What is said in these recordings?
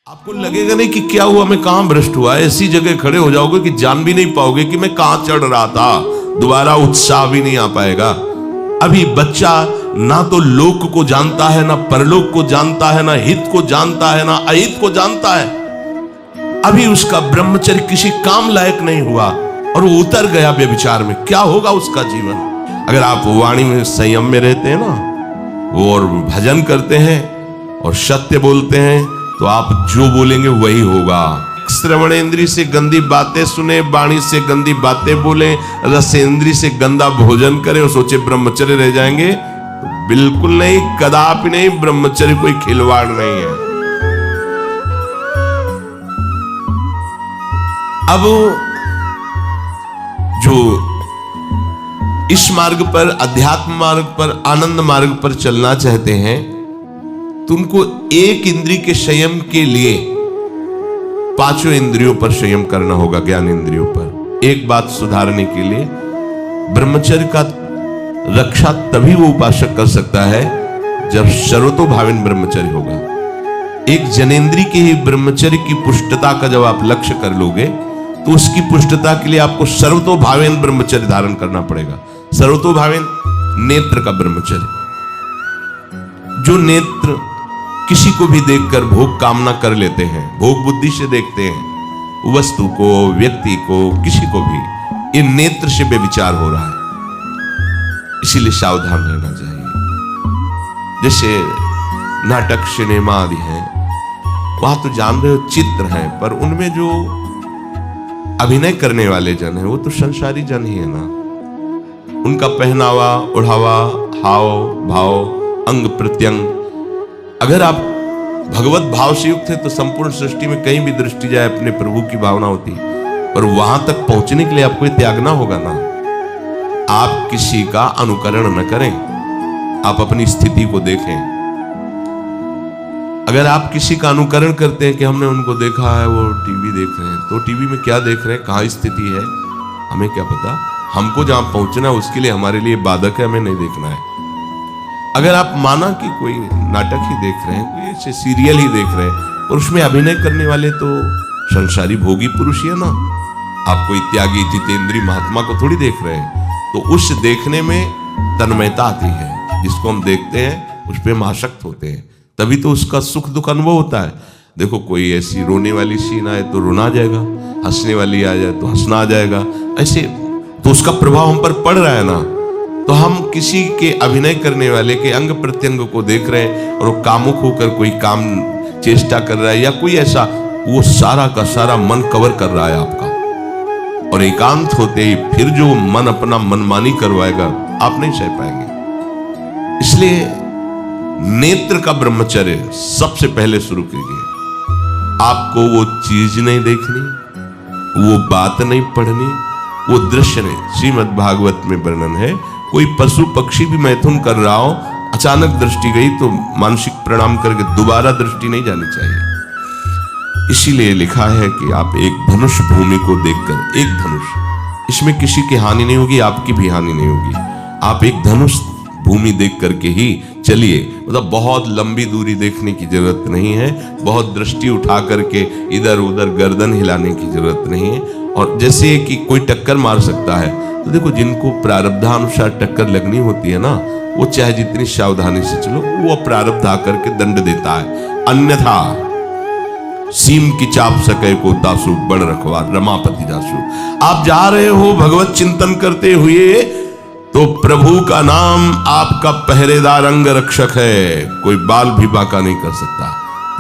आपको लगेगा नहीं कि क्या हुआ, मैं कहां भ्रष्ट हुआ। ऐसी जगह खड़े हो जाओगे कि जान भी नहीं पाओगे कि मैं कहां चढ़ रहा था। दोबारा उत्साह भी नहीं आ पाएगा। अभी बच्चा ना तो लोक को जानता है, ना परलोक को जानता है, ना हित को जानता है, ना अहित को जानता है। अभी उसका ब्रह्मचर्य किसी काम लायक नहीं हुआ और वो उतर गया व्यभिचार में। क्या होगा उसका जीवन। अगर आप वाणी में संयम में रहते हैं ना, वो और भजन करते हैं और सत्य बोलते हैं, तो आप जो बोलेंगे वही होगा। श्रवणेंद्री से गंदी बातें सुने, वाणी से गंदी बातें बोले, रसेंद्री से गंदा भोजन करे और सोचे ब्रह्मचर्य रह जाएंगे, तो बिल्कुल नहीं, कदापि नहीं। ब्रह्मचर्य कोई खिलवाड़ नहीं है। अब जो इस मार्ग पर, अध्यात्म मार्ग पर, आनंद मार्ग पर चलना चाहते हैं, तो उनको एक इंद्रिय के संयम के लिए पांचों इंद्रियों पर संयम करना होगा। ज्ञान इंद्रियों पर एक बात सुधारने के लिए ब्रह्मचर्य का रक्षा तभी वो उपासक कर सकता है जब सर्वतोभावेन ब्रह्मचर्य होगा। एक जनेंद्रिय के ही ब्रह्मचर्य की पुष्टता का जब आप लक्ष्य कर लोगे, तो उसकी पुष्टता के लिए आपको सर्वतोभावेन ब्रह्मचर्य धारण करना पड़ेगा। सर्वतोभावेन नेत्र का ब्रह्मचर्य। जो नेत्र किसी को भी देखकर भोग कामना कर लेते हैं, भोग बुद्धि से देखते हैं वस्तु को, व्यक्ति को, किसी को भी, ये नेत्र से व्यभिचार हो रहा है। इसीलिए सावधान रहना चाहिए। जैसे नाटक, सिनेमा आदि हैं, वहां तो जान रहे हो चित्र हैं, पर उनमें जो अभिनय करने वाले जन हैं वो तो संसारी जन ही है ना। उनका पहनावा, ओढ़ावा, हाव भाव, अंग प्रत्यंग, अगर आप भगवत भाव से युक्त है तो संपूर्ण सृष्टि में कहीं भी दृष्टि जाए अपने प्रभु की भावना होती है। पर वहां तक पहुंचने के लिए आपको ये त्यागना होगा ना। आप किसी का अनुकरण न करें, आप अपनी स्थिति को देखें। अगर आप किसी का अनुकरण करते हैं कि हमने उनको देखा है, वो टीवी देख रहे हैं, तो टीवी में क्या देख रहे हैं, कहां स्थिति है, हमें क्या पता। हमको जहां पहुंचना है उसके लिए हमारे लिए बाधक है, हमें नहीं देखना है। अगर आप माना कि कोई नाटक ही देख रहे हैं, कोई ऐसे सीरियल ही देख रहे हैं, और उसमें अभिनय करने वाले तो संसारी भोगी पुरुष ही है ना। आप कोई त्यागी जितेंद्री महात्मा को थोड़ी देख रहे हैं। तो उस देखने में तन्मयता आती है। जिसको हम देखते हैं उस पर हम आसक्त होते हैं, तभी तो उसका सुख दुख अनुभव होता है। देखो कोई ऐसी रोने वाली सीन आए तो रोना आ जाएगा, हंसने वाली आ जाए तो हंसना आ जाएगा, ऐसे तो उसका प्रभाव हम पर पड़ रहा है ना। तो हम किसी के अभिनय करने वाले के अंग प्रत्यंग को देख रहे हैं और वो कामुक होकर कोई काम चेष्टा कर रहा है, या कोई ऐसा, वो सारा का सारा मन कवर कर रहा है आपका। और एकांत होते ही फिर जो मन अपना मनमानी करवाएगा, आप नहीं सह पाएंगे। इसलिए नेत्र का ब्रह्मचर्य सबसे पहले शुरू कीजिए। आपको वो चीज नहीं देखनी, वो बात नहीं पढ़नी, वो दृश्य नहीं। श्रीमद् भागवत में वर्णन है, कोई पशु पक्षी भी मैथुन कर रहा हो, अचानक दृष्टि गई तो मानसिक प्रणाम करके दोबारा दृष्टि नहीं जानी चाहिए। इसीलिए लिखा है कि आप एक धनुष भूमि को देखकर, एक धनुष, इसमें किसी की हानि नहीं होगी, आपकी भी हानि नहीं होगी। आप एक धनुष भूमि देख करके ही चलिए। मतलब बहुत लंबी दूरी देखने की जरूरत नहीं है, बहुत दृष्टि उठा करके इधर उधर गर्दन हिलाने की जरूरत नहीं है। और जैसे कि कोई टक्कर मार सकता है, तो देखो जिनको प्रारब्धानुसार टक्कर लगनी होती है ना, वो चाहे जितनी सावधानी से चलो, वो प्रारब्ध आकर के दंड देता है। अन्यथा सीम की चाप सके को तासु, बड़ रखवा रमापति जासु। आप जा रहे हो भगवत चिंतन करते हुए, तो प्रभु का नाम आपका पहरेदार अंग रक्षक है, कोई बाल भी बांका नहीं कर सकता।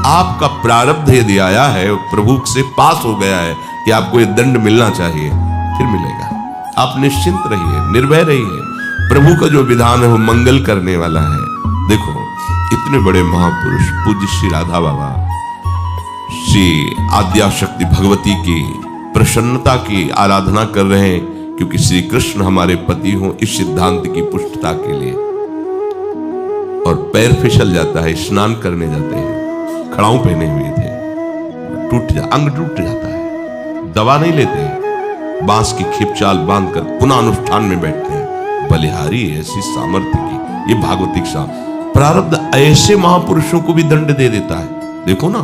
आपका प्रारब्ध यदि आया है, प्रभु से पास हो गया है कि आपको ये दंड मिलना चाहिए, फिर मिलेगा। आप निश्चिंत रहिए, निर्भय रहिए। प्रभु का जो विधान है वो मंगल करने वाला है। देखो इतने बड़े महापुरुष पूज्य श्री राधा बाबा, श्री आद्याशक्ति भगवती की प्रसन्नता की आराधना कर रहे हैं, क्योंकि श्री कृष्ण हमारे पति हों, इस सिद्धांत की पुष्टता के लिए। और पैर फिसल जाता है, स्नान करने जाते हैं, खड़ाऊ पहने हुए थे, अंग टूट जाता है, दवा नहीं लेते, बांस की खिपचाल बांधकर पुनः अनुष्ठान में बैठते हैं। बलिहारी ऐसी सामर्थ्य की, ये भागवतिक प्रारब्ध ऐसे महापुरुषों को भी दंड दे देता है। देखो ना,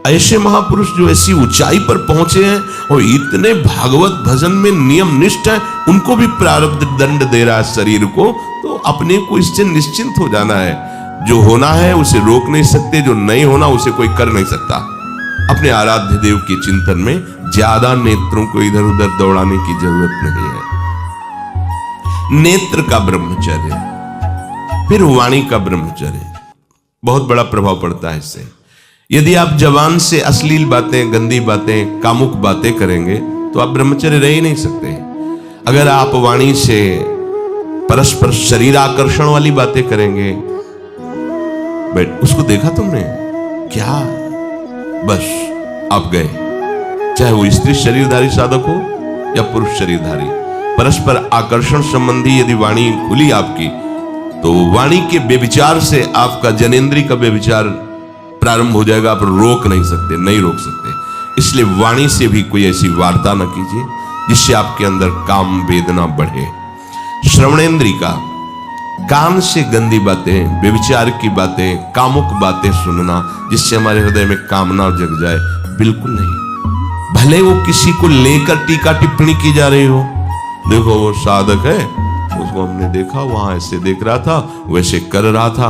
ऐसे महापुरुष जो ऐसी ऊंचाई पर पहुंचे हैं और इतने भागवत भजन में नियम निष्ठ है, उनको भी प्रारब्ध दंड दे रहा है शरीर को, तो अपने को इससे निश्चिंत हो जाना है। जो होना है उसे रोक नहीं सकते, जो नहीं होना उसे कोई कर नहीं सकता। अपने आराध्य देव के चिंतन में ज्यादा नेत्रों को इधर उधर दौड़ाने की जरूरत नहीं है। नेत्र का ब्रह्मचर्य, फिर वाणी का ब्रह्मचर्य, बहुत बड़ा प्रभाव पड़ता है इससे। यदि आप जवान से अश्लील बातें, गंदी बातें, कामुक बातें करेंगे तो आप ब्रह्मचर्य रह ही नहीं सकते। अगर आप वाणी से परस्पर शरीर आकर्षण वाली बातें करेंगे, बट उसको देखा तुमने क्या, बस आप गए। चाहे वो स्त्री शरीरधारी साधक हो या पुरुष शरीरधारी, परस्पर आकर्षण संबंधी यदि वाणी खुली आपकी, तो वाणी के व्यभिचार से आपका जनेंद्री का व्यभिचार प्रारंभ हो जाएगा। आप रोक नहीं सकते, नहीं रोक सकते। इसलिए वाणी से भी कोई ऐसी वार्ता न कीजिए जिससे आपके अंदर काम वेदना बढ़े। श्रवणेंद्री का, कान से गंदी बातें, व्यभिचार की बातें, कामुक बातें सुनना जिससे हमारे हृदय में कामना जग जाए, बिल्कुल नहीं। भले वो किसी को लेकर टीका टिप्पणी की जा रही हो, देखो वो साधक है, उसको हमने देखा, वहां ऐसे देख रहा था, वैसे कर रहा था,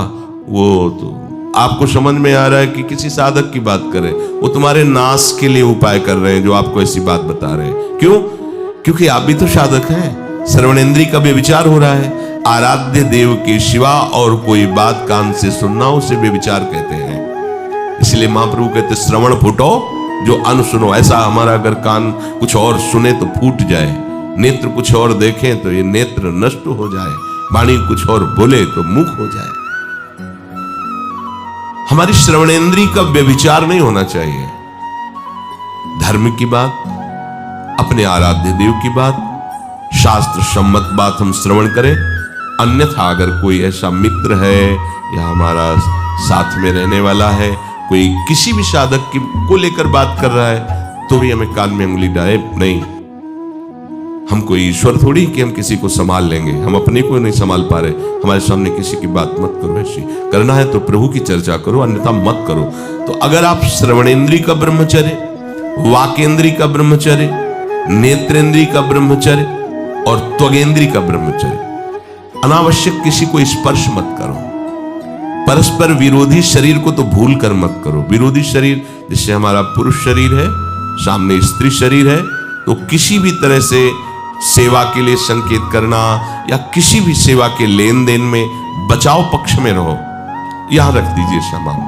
वो तो आपको समझ में आ रहा है कि किसी साधक की बात करें, वो तुम्हारे नाश के लिए उपाय कर रहे हैं जो आपको ऐसी बात बता रहे हैं। क्यों? क्योंकि आप भी तो साधक हैं। श्रवणेंद्री का व्यभिचार हो रहा है। आराध्य देव के सिवा और कोई बात कान से सुनना उसे व्यभिचार कहते हैं। इसलिए महाप्रभु कहते श्रवण फूटो जो अन सुनो। ऐसा हमारा अगर कान कुछ और सुने तो फूट जाए, नेत्र कुछ और देखें तो ये नेत्र नष्ट हो जाए, वाणी कुछ और बोले तो मुख हो जाए। हमारी श्रवणेंद्री का व्यभिचार नहीं होना चाहिए। धर्म की बात, अपने आराध्य देव की बात, शास्त्र सम्मत बात हम श्रवण करें। अन्यथा अगर कोई ऐसा मित्र है या हमारा साथ में रहने वाला है, कोई किसी भी साधक की को लेकर बात कर रहा है, तो भी हमें कान में उंगली डाले नहीं। हम कोई ईश्वर थोड़ी कि हम किसी को संभाल लेंगे, हम अपने को नहीं संभाल पा रहे। हमारे सामने किसी की बात मत करो, ऐसी करना है तो प्रभु की चर्चा करो, अन्यथा मत करो। तो अगर आप श्रवणेंद्री का ब्रह्मचर्य, वाकेंद्री का ब्रह्मचर्य, नेत्रेंद्री का ब्रह्मचर्य और त्वगेंद्री का ब्रह्मचर्य, अनावश्यक किसी को स्पर्श मत करो। परस्पर विरोधी शरीर को तो भूल कर मत करो। विरोधी शरीर जिससे हमारा पुरुष शरीर है, सामने स्त्री शरीर है, तो किसी भी तरह से सेवा के लिए संकेत करना या किसी भी सेवा के लेन देन में बचाव पक्ष में रहो। यहां रख दीजिए सामान,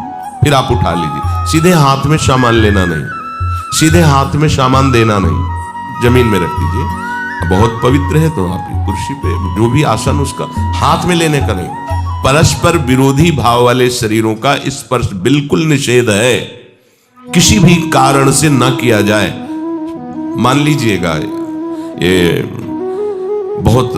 फिर आप उठा लीजिए। सीधे हाथ में सामान लेना नहीं, सीधे हाथ में सामान देना नहीं, जमीन में रख दीजिए। बहुत पवित्र है तो आप कुर्सी पे जो भी आसन उसका हाथ में लेने का नहीं। परस्पर विरोधी भाव वाले शरीरों का स्पर्श बिल्कुल निषेध है, किसी भी कारण से न किया जाए। मान लीजिएगा ये बहुत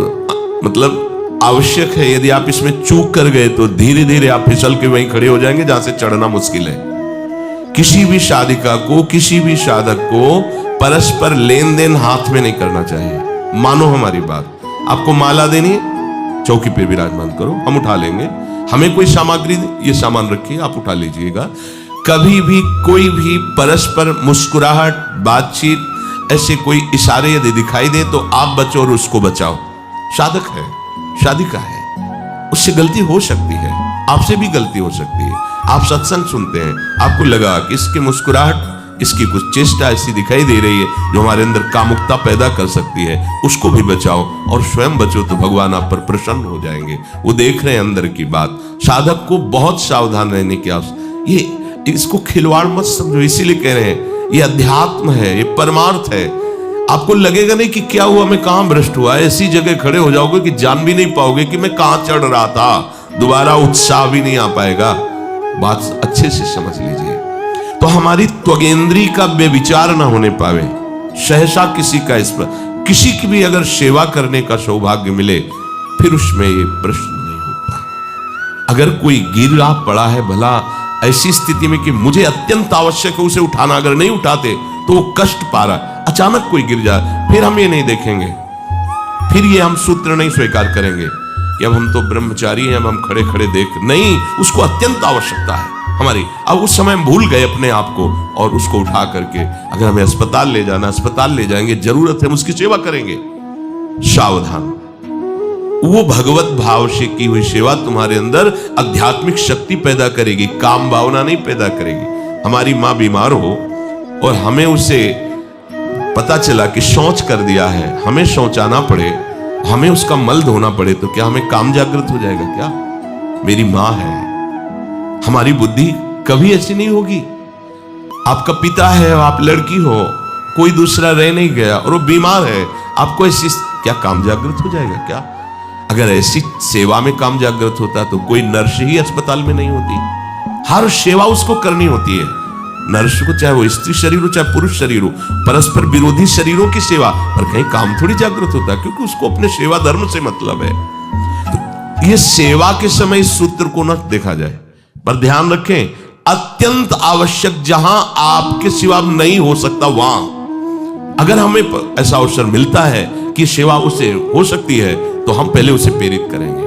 मतलब आवश्यक है, यदि आप इसमें चूक कर गए तो धीरे धीरे आप फिसल के वहीं खड़े हो जाएंगे जहां से चढ़ना मुश्किल है। किसी भी साधिका को, किसी भी साधक को परस्पर लेन देन हाथ में नहीं करना चाहिए। मानो हमारी बात, आपको माला देनी है, चौकी पे विराजमान करो, हम उठा लेंगे। हमें कोई सामग्री, ये सामान रखिए, आप उठा लीजिएगा। कभी भी कोई भी परस्पर मुस्कुराहट, बातचीत, ऐसे कोई इशारे यदि दिखाई दे तो आप बचो और उसको बचाओ। साधक है, शादिका है, उससे गलती हो सकती है, आपसे भी गलती हो सकती है। आप सत्संग सुनते हैं, आपको लगा कि इसकी मुस्कुराहट, इसकी कुछ चेष्टा ऐसी दिखाई दे रही है जो हमारे अंदर कामुकता पैदा कर सकती है, उसको भी बचाओ और स्वयं बचो, तो भगवान आप पर प्रसन्न हो जाएंगे। वो देख रहे हैं अंदर की बात। साधक को बहुत सावधान रहने की आवश्यकता। ये इसको खिलवाड़ मत समझो, इसीलिए कह रहे हैं ये अध्यात्म है, ये परमार्थ है। आपको लगेगा नहीं कि क्या हुआ, मैं कहां भ्रष्ट हुआ, ऐसी जगह खड़े हो जाओगे कि जान भी नहीं पाओगे कि मैं कहां चढ़ रहा था, दोबारा उत्साह भी नहीं आ पाएगा। बात अच्छे से समझ लीजिए। तो हमारी त्वगेंद्री का व्यभिचार ना होने पावे, सहसा किसी का इस पर किसी की भी अगर सेवा करने का सौभाग्य मिले, फिर उसमें ये प्रश्न नहीं होता। अगर कोई गिरा पड़ा है भला ऐसी स्थिति में कि मुझे अत्यंत आवश्यक है उसे उठाना, अगर नहीं उठाते तो वो कष्ट पा रहा, अचानक कोई गिर जाए, फिर हम ये नहीं देखेंगे, फिर ये हम सूत्र नहीं स्वीकार करेंगे कि अब हम तो ब्रह्मचारी हैं, हम खड़े खड़े देख नहीं, उसको अत्यंत आवश्यकता है, हमारी। अब उस समय हम भूल गए अपने आप को और उसको उठा करके अगर हमें अस्पताल ले जाना, अस्पताल ले जाएंगे, जरूरत है हम उसकी सेवा करेंगे। सावधान, वो भगवत भाव से की हुई सेवा तुम्हारे अंदर आध्यात्मिक शक्ति पैदा करेगी, काम भावना नहीं पैदा करेगी। हमारी माँ बीमार हो और हमें उसे पता चला कि शौच कर दिया है, हमें शौचाना पड़े, हमें उसका मल धोना पड़े, तो क्या हमें काम जागृत हो जाएगा? क्या मेरी माँ है। हमारी बुद्धि कभी ऐसी नहीं होगी। आपका पिता है, आप लड़की हो, कोई दूसरा रह नहीं गया और वो बीमार है, आपको ऐसी क्या काम जागृत हो जाएगा? क्या अगर ऐसी सेवा में काम जागृत होता तो कोई नर्स ही अस्पताल में नहीं होती। हर सेवा उसको करनी होती है, नर्स को, चाहे वो स्त्री शरीर हो चाहे पुरुष शरीर हो, परस्पर विरोधी शरीरों की सेवा, पर कहीं काम थोड़ी जागृत होता है, क्योंकि उसको अपने सेवा धर्म से मतलब है। तो ये सेवा के समय इस सूत्र को न देखा जाए, पर ध्यान रखें, अत्यंत आवश्यक जहां आपके सिवा नहीं हो सकता, वहां अगर हमें ऐसा अवसर मिलता है कि सेवा उसे हो सकती है, तो हम पहले उसे प्रेरित करेंगे।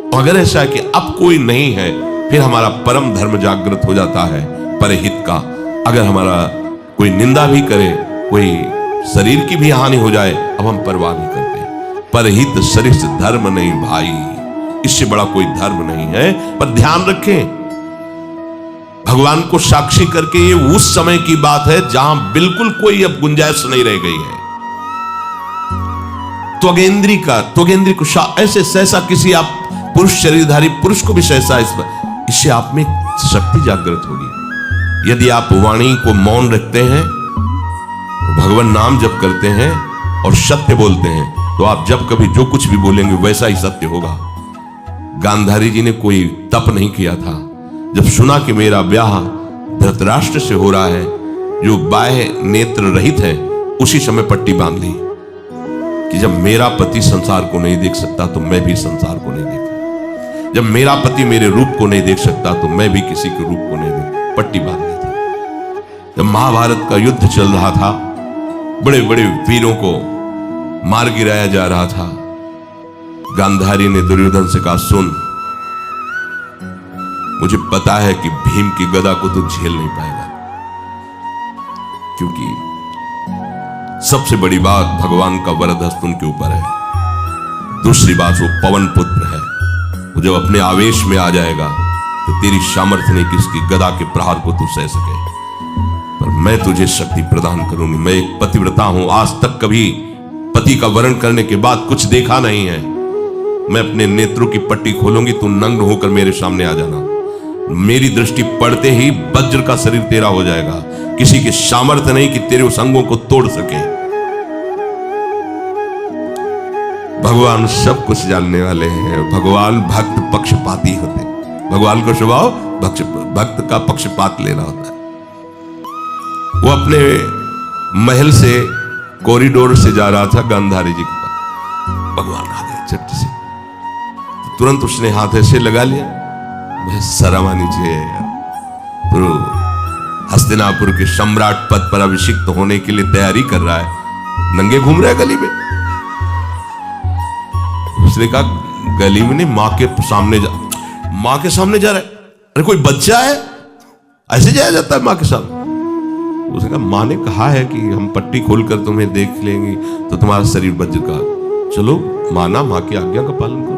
और अगर ऐसा है कि अब कोई नहीं है, फिर हमारा परम धर्म जागृत हो जाता है परहित का। अगर हमारा कोई निंदा भी करे, कोई शरीर की भी हानि हो जाए, अब हम परवाह नहीं करते। परहित शरीर से धर्म नहीं भाई, इससे बड़ा कोई धर्म नहीं है। पर ध्यान रखें, भगवान को साक्षी करके ये उस समय की बात है जहां बिल्कुल कोई अब गुंजाइश नहीं रह गई है। त्वगेंद्री को ऐसे सहसा किसी आप पुरुष शरीरधारी पुरुष को भी सहसा इससे आप में शक्ति जागृत होगी। यदि आप वाणी को मौन रखते हैं, भगवान नाम जप करते हैं और सत्य बोलते हैं, तो आप जब कभी जो कुछ भी बोलेंगे वैसा ही सत्य होगा। गांधारी जी ने कोई तप नहीं किया था। जब सुना कि मेरा ब्याह धृतराष्ट्र से हो रहा है जो बाह्य नेत्र रहित है, उसी समय पट्टी बांध ली कि जब मेरा पति संसार को नहीं देख सकता तो मैं भी संसार को नहीं देखूं। जब मेरा पति मेरे रूप को नहीं देख सकता तो मैं भी किसी के रूप को नहीं देखूं। पट्टी बांध दी थी। जब महाभारत का युद्ध चल रहा था, बड़े बड़े वीरों को मार गिराया जा रहा था, गांधारी ने दुर्योधन से कहा, सुन, मुझे पता है कि भीम की गदा को तो झेल नहीं पाएगा, क्योंकि सबसे बड़ी बात भगवान का वरद हस्त उनके ऊपर है। दूसरी बात, वो पवन पुत्र है, वो जब अपने आवेश में आ जाएगा तो तेरी सामर्थ्य नहीं कि इसकी गदा के प्रहार को तू सह सके, पर मैं तुझे शक्ति प्रदान करूंगी। मैं एक पतिव्रता हूं, आज तक कभी पति का वरण करने के बाद कुछ देखा नहीं है। मैं अपने नेत्रों की पट्टी खोलूंगी, तू नग्न होकर मेरे सामने आ जाना। मेरी दृष्टि पड़ते ही वज्र का शरीर तेरा हो जाएगा। किसी की सामर्थ्य नहीं कि तेरे उस अंगों को तोड़ सके। भगवान सब कुछ जानने वाले हैं। भगवान भक्त पक्षपाती होते हैं। भगवान का स्वभाव भक्त का पक्षपात लेना होता है। वो अपने महल से कॉरिडोर से जा रहा था गांधारी जी के पास। भगवान आ गए झट से, तुरंत उसने हाथ ऐसे लगा लिया, शर्म आनी चाहिए यार। तो हस्तिनापुर के सम्राट पद पर अभिषिक्त होने के लिए तैयारी कर रहा है, नंगे घूम रहा है गली में। उसने कहा, गली में नहीं, माँ के सामने जा रहा है। अरे कोई बच्चा है, ऐसे जाया जाता है माँ के सामने? उसने कहा, माँ ने कहा है कि हम पट्टी खोलकर तुम्हें देख लेंगे तो तुम्हारा शरीर वज्र का। चलो माना, माँ की आज्ञा का पालन करो,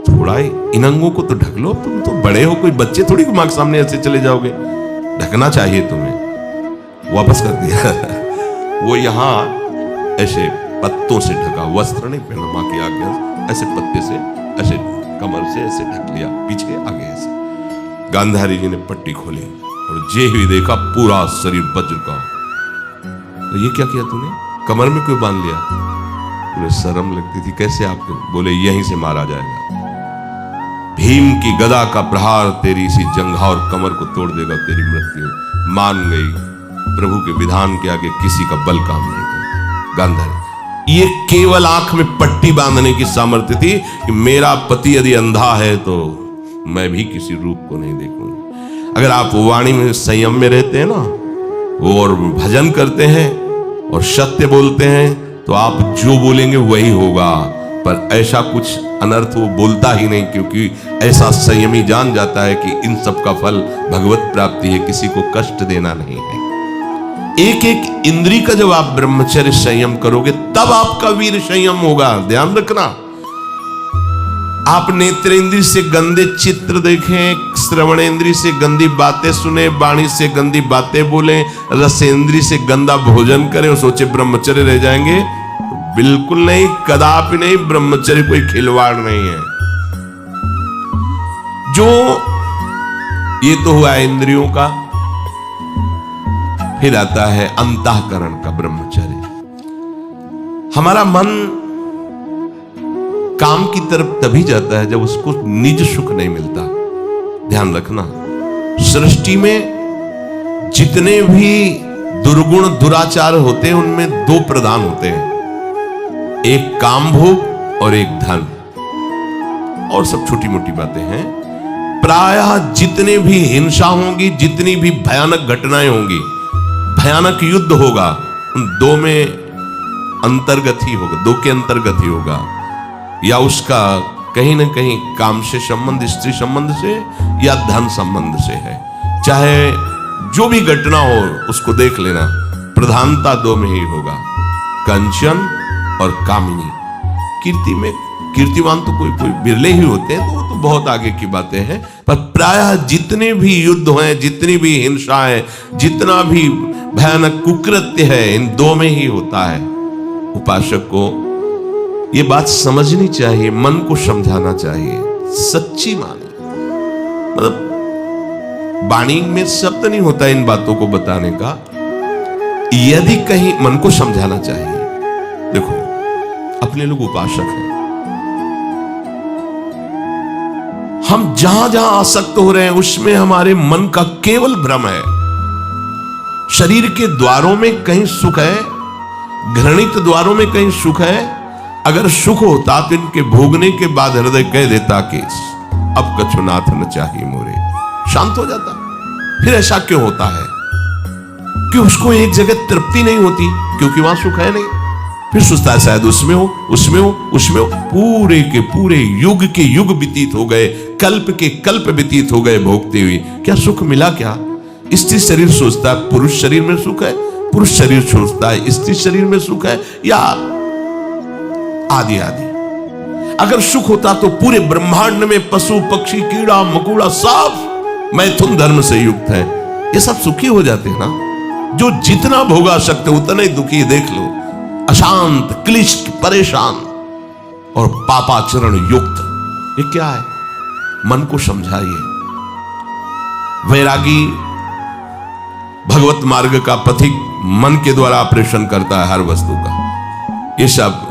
थोड़ा इन अंगों को तो ढक लो। तुम तो बड़े हो, कोई बच्चे थोड़ी माँ के सामने ऐसे चले जाओगे, ढकना चाहिए तुम्हें। वापस कर दिया। वो यहाँ ऐसे पत्तों से ढका, वस्त्र नहीं पहना, माँ की आज्ञा ऐसे पत्ते से, ऐसे कमर से ऐसे ढक लिया, पीछे आगे ऐसे। गांधारी जी ने पट्टी खोली और जे ही देखा पूरा शरीर वज्र का। तो ये क्या किया तूने? कमर में क्यों बांध लिया? तुम्हें शर्म लगती थी? कैसे आपको? बोले, यहीं से मारा जाएगा। भीम की गदा का प्रहार तेरी इसी जंघा और कमर को तोड़ देगा, तेरी मृत्यु। मान गई, प्रभु के विधान के आगे किसी का बल काम नहीं करता। गांधारी, ये केवल आंख में पट्टी बांधने की सामर्थ्य थी कि मेरा पति यदि अंधा है तो मैं भी किसी रूप को नहीं देखूंगी। अगर आप वाणी में संयम में रहते हैं ना, और भजन करते हैं और सत्य बोलते हैं, तो आप जो बोलेंगे वही होगा। पर ऐसा कुछ अनर्थ वो बोलता ही नहीं, क्योंकि ऐसा संयमी जान जाता है कि इन सब का फल भगवत प्राप्ति है, किसी को कष्ट देना नहीं है। एक एक इंद्री का जब आप ब्रह्मचर्य संयम करोगे तब आपका वीर संयम होगा। ध्यान रखना, आप नेत्रेंद्री से गंदे चित्र देखें, श्रवणेंद्री से गंदी बातें सुने, वाणी से गंदी बातें बोलें, रसेंद्री से गंदा भोजन करें और सोचे ब्रह्मचर्य रह जाएंगे। बिल्कुल नहीं, कदापि नहीं। ब्रह्मचर्य कोई खिलवाड़ नहीं है। जो ये तो हुआ इंद्रियों का, फिर आता है अंतःकरण का ब्रह्मचर्य। हमारा मन काम की तरफ तभी जाता है जब उसको निज सुख नहीं मिलता। ध्यान रखना, सृष्टि में जितने भी दुर्गुण दुराचार होते हैं उनमें दो प्रधान होते हैं, एक काम भोग और एक धन, और सब छोटी मोटी बातें हैं। प्रायः जितने भी हिंसा होंगी, जितनी भी भयानक घटनाएं होंगी, भयानक युद्ध होगा, उन दो में अंतर्गत ही होगा, दो के अंतर्गत ही होगा। या उसका कहीं ना कहीं काम से संबंध, स्त्री संबंध से या धन संबंध से है। चाहे जो भी घटना हो उसको देख लेना, प्रधानता दो में ही होगा, कंचन और कामिनी। कीर्ति में कीर्तिवान तो कोई कोई बिरले ही होते हैं, तो वो तो बहुत आगे की बातें हैं। पर प्रायः जितने भी युद्ध हैं, जितनी भी हिंसा है, जितना भी भयानक कुकृत्य है, इन दो में ही होता है। उपासक को ये बात समझनी चाहिए, मन को समझाना चाहिए, सच्ची माने। मतलब वाणी में शब्द नहीं होता इन बातों को बताने का, यदि कहीं मन को समझाना चाहिए। देखो, अपने लोग उपासक हैं, हम जहां जहां आसक्त हो रहे हैं उसमें हमारे मन का केवल भ्रम है। शरीर के द्वारों में कहीं सुख है, घृणित द्वारों में कहीं सुख है। अगर सुख होता तो इनके भोगने के बाद हृदय कह देता कि अब कछुनाथ न चाहिए मोरे, शांत हो जाता। फिर ऐसा क्यों होता है कि उसको एक जगह तृप्ति नहीं होती, क्योंकि वहां सुख है नहीं। फिर सोचता है शायद उसमें हो, उसमें हो, उसमें हो। पूरे के पूरे युग के युग व्यतीत हो गए, कल्प के कल्प व्यतीत हो गए भोगते हुए, क्या सुख मिला? क्या स्त्री शरीर सोचता है पुरुष शरीर में सुख है, पुरुष शरीर सोचता है स्त्री शरीर में सुख है, या आदि आदि। अगर सुख होता तो पूरे ब्रह्मांड में पशु पक्षी कीड़ा मकोड़ा सब मैथुन धर्म से युक्त है, ये सब सुखी हो जाते हैं ना। जो जितना भोगा सकते उतना ही दुखी। देख लो, अशांत, क्लिष्ट, परेशान और पापाचरण युक्त। ये क्या है? मन को समझाइए। वैरागी भगवत मार्ग का पथिक मन के द्वारा ऑपरेशन करता है हर वस्तु का। ये सब,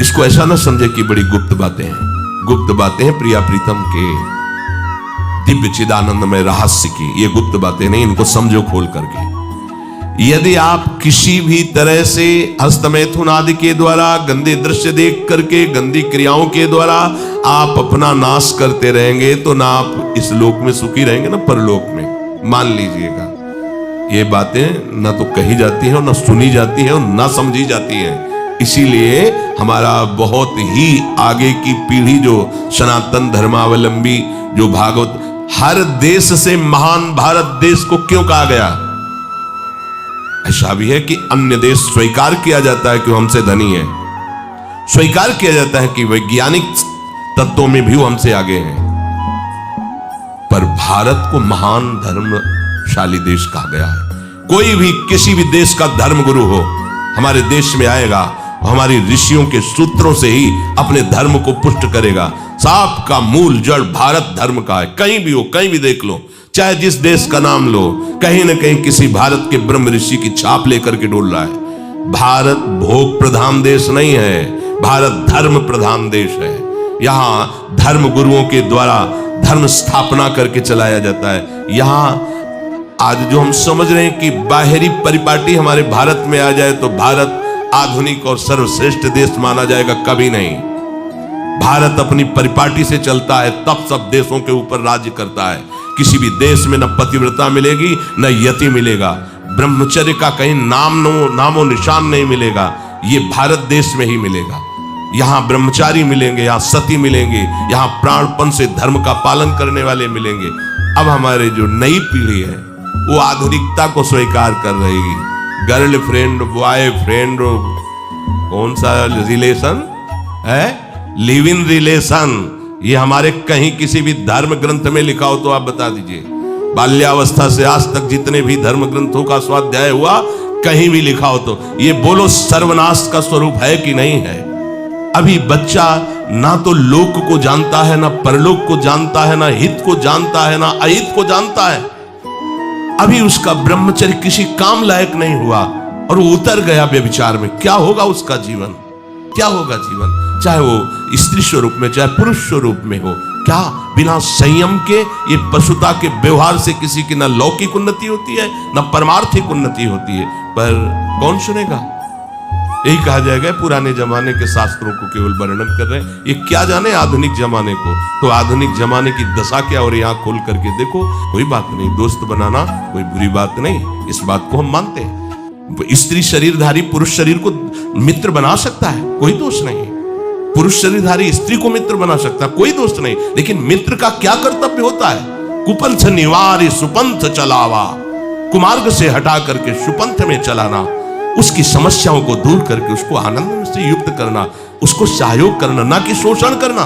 इसको ऐसा ना समझे कि बड़ी गुप्त बातें हैं। गुप्त बातें हैं प्रिया प्रीतम के दिव्य चिदानंद में रहस्य की। ये गुप्त बातें नहीं, इनको समझो खोल करके। यदि आप किसी भी तरह से हस्तमैथुन आदि के द्वारा, गंदे दृश्य देख करके, गंदी क्रियाओं के द्वारा आप अपना नाश करते रहेंगे, तो ना आप इस लोक में सुखी रहेंगे ना परलोक में। मान लीजिएगा, ये बातें ना तो कही जाती हैं और ना सुनी जाती हैं और ना समझी जाती हैं। इसीलिए हमारा बहुत ही आगे की पीढ़ी, जो सनातन धर्मावलंबी, जो भागवत, हर देश से महान भारत देश को क्यों कहा गया? ऐसा भी है कि अन्य देश स्वीकार किया जाता है कि हमसे धनी है, स्वीकार किया जाता है कि वैज्ञानिक तत्वों में भी वो हमसे आगे हैं, पर भारत को महान धर्मशाली देश कहा गया है। कोई भी किसी भी देश का धर्म गुरु हो, हमारे देश में आएगा, हमारी ऋषियों के सूत्रों से ही अपने धर्म को पुष्ट करेगा। सांप का मूल जड़ भारत धर्म का है। कहीं भी हो, कहीं भी देख लो, चाहे जिस देश का नाम लो, कहीं ना कहीं किसी भारत के ब्रह्म ऋषि की छाप लेकर के डोल रहा है। भारत भोग प्रधान देश नहीं है, भारत धर्म प्रधान देश है। यहाँ धर्म गुरुओं के द्वारा धर्म स्थापना करके चलाया जाता है। यहाँ आज जो हम समझ रहे हैं कि बाहरी परिपाटी हमारे भारत में आ जाए तो भारत आधुनिक और सर्वश्रेष्ठ देश माना जाएगा, कभी नहीं। भारत अपनी परिपाटी से चलता है, तब सब देशों के ऊपर राज्य करता है। किसी भी देश में न पतिव्रता मिलेगी न यति मिलेगा, ब्रह्मचर्य का कहीं नामो निशान नहीं मिलेगा। ये भारत देश में ही मिलेगा। यहाँ ब्रह्मचारी मिलेंगे, यहाँ सती मिलेंगे, यहाँ प्राणपण से धर्म का पालन करने वाले मिलेंगे। अब हमारे जो नई पीढ़ी है वो आधुनिकता को स्वीकार कर रही। गर्लफ्रेंड, बॉयफ्रेंड, कौन सा रिलेशन है, लिव इन रिलेशन, ये हमारे कहीं किसी भी धर्म ग्रंथ में लिखा हो तो आप बता दीजिए। बाल्यावस्था से आज तक जितने भी धर्म ग्रंथों का स्वाध्याय हुआ, कहीं भी लिखा हो तो ये बोलो सर्वनाश का स्वरूप है कि नहीं है। अभी बच्चा ना तो लोक को जानता है, ना परलोक को जानता है, ना हित को जानता है, ना अहित को जानता है। अभी उसका ब्रह्मचर्य किसी काम लायक नहीं हुआ और वो उतर गया व्यभिचार में। क्या होगा उसका जीवन, क्या होगा जीवन, चाहे वो स्त्री स्वरूप में चाहे पुरुष स्वरूप में हो। क्या बिना संयम के ये पशुता के व्यवहार से किसी की ना लौकिक उन्नति होती है ना परमार्थिक उन्नति होती है। पर कौन सुनेगा, यही कहा जाएगा पुराने जमाने के शास्त्रों को केवल वर्णन कर रहे हैं, ये क्या जाने आधुनिक जमाने को। तो आधुनिक जमाने की दशा क्या, और यहाँ खोल करके देखो, कोई बात नहीं, दोस्त बनाना कोई बुरी बात नहीं, इस बात को हम मानते हैं। स्त्री शरीरधारी पुरुष शरीर को मित्र बना सकता है, कोई दोष नहीं। पुरुष शरीरधारी स्त्री को मित्र बना सकता है, कोई दोष नहीं। लेकिन मित्र का क्या कर्तव्य होता है, कुपंथ निवार्य सुपंथ चलावा, कुमार्ग से हटा करके सुपंथ में चलाना, उसकी समस्याओं को दूर करके उसको आनंद से युक्त करना, उसको सहयोग करना, ना कि शोषण करना।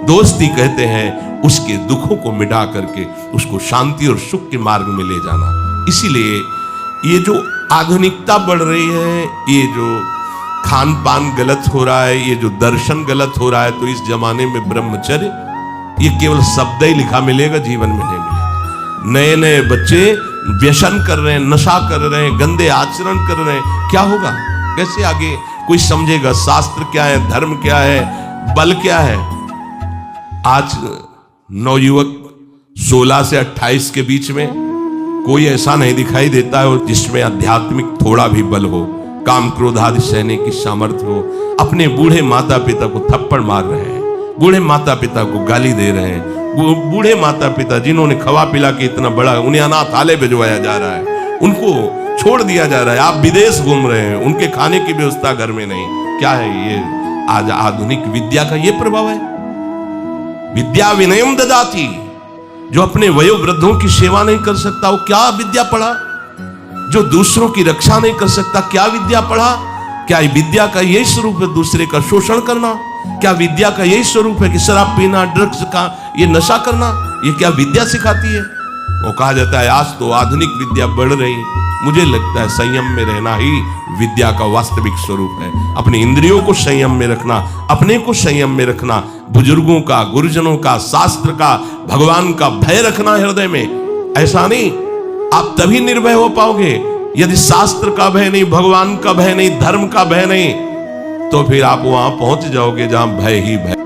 दोस्ती कहते हैं उसके दुखों को मिटा करके उसको शांति और सुख के मार्ग में ले जाना। इसीलिए ये जो आधुनिकता बढ़ रही है, ये जो खान पान गलत हो रहा है, ये जो दर्शन गलत हो रहा है, तो इस जमाने में ब्रह्मचर्य ये केवल शब्द ही लिखा मिलेगा, जीवन में नहीं मिलेगा। नए नए बच्चे व्यसन कर रहे हैं, नशा कर रहे हैं, गंदे आचरण कर रहे हैं, क्या होगा, कैसे आगे कोई समझेगा शास्त्र क्या है, धर्म क्या है, बल क्या है। आज नवयुवक 16 से 28 के बीच में कोई ऐसा नहीं दिखाई देता है जिसमें आध्यात्मिक थोड़ा भी बल हो, काम क्रोध आदि सहने की सामर्थ्य हो। अपने बूढ़े माता पिता को थप्पड़ मार रहे हैं, बूढ़े माता पिता को गाली दे रहे हैं, बूढ़े माता पिता जिन्होंने खवा पिला के इतना बड़ा, उन्हें अनाथालय भिजवाया जा रहा है, उनको छोड़ दिया जा रहा है। आप विदेश घूम रहे हैं, उनके खाने की व्यवस्था घर में नहीं। क्या है ये, आज आधुनिक विद्या का ये प्रभाव है। विद्या विनयम ददाति, जो अपने वयोवृद्धों की सेवा नहीं कर सकता वो क्या विद्या पढ़ा, जो दूसरों की रक्षा नहीं कर सकता क्या विद्या पढ़ा। क्या विद्या का यही स्वरूप है दूसरे का शोषण करना, क्या विद्या का यही स्वरूप है कि शराब पीना, ड्रग्स का ये नशा करना, ये क्या विद्या सिखाती है। वो कहा जाता है आज तो आधुनिक विद्या बढ़ रही, मुझे लगता है संयम में रहना ही विद्या का वास्तविक स्वरूप है। अपने इंद्रियों को संयम में रखना, अपने को संयम में रखना, बुजुर्गों का, गुरुजनों का, शास्त्र का, भगवान का भय रखना हृदय में। ऐसा नहीं, आप तभी निर्भय हो पाओगे यदि शास्त्र का भय नहीं, भगवान का भय नहीं, धर्म का भय नहीं, तो फिर आप वहां पहुंच जाओगे जहां भय ही भय।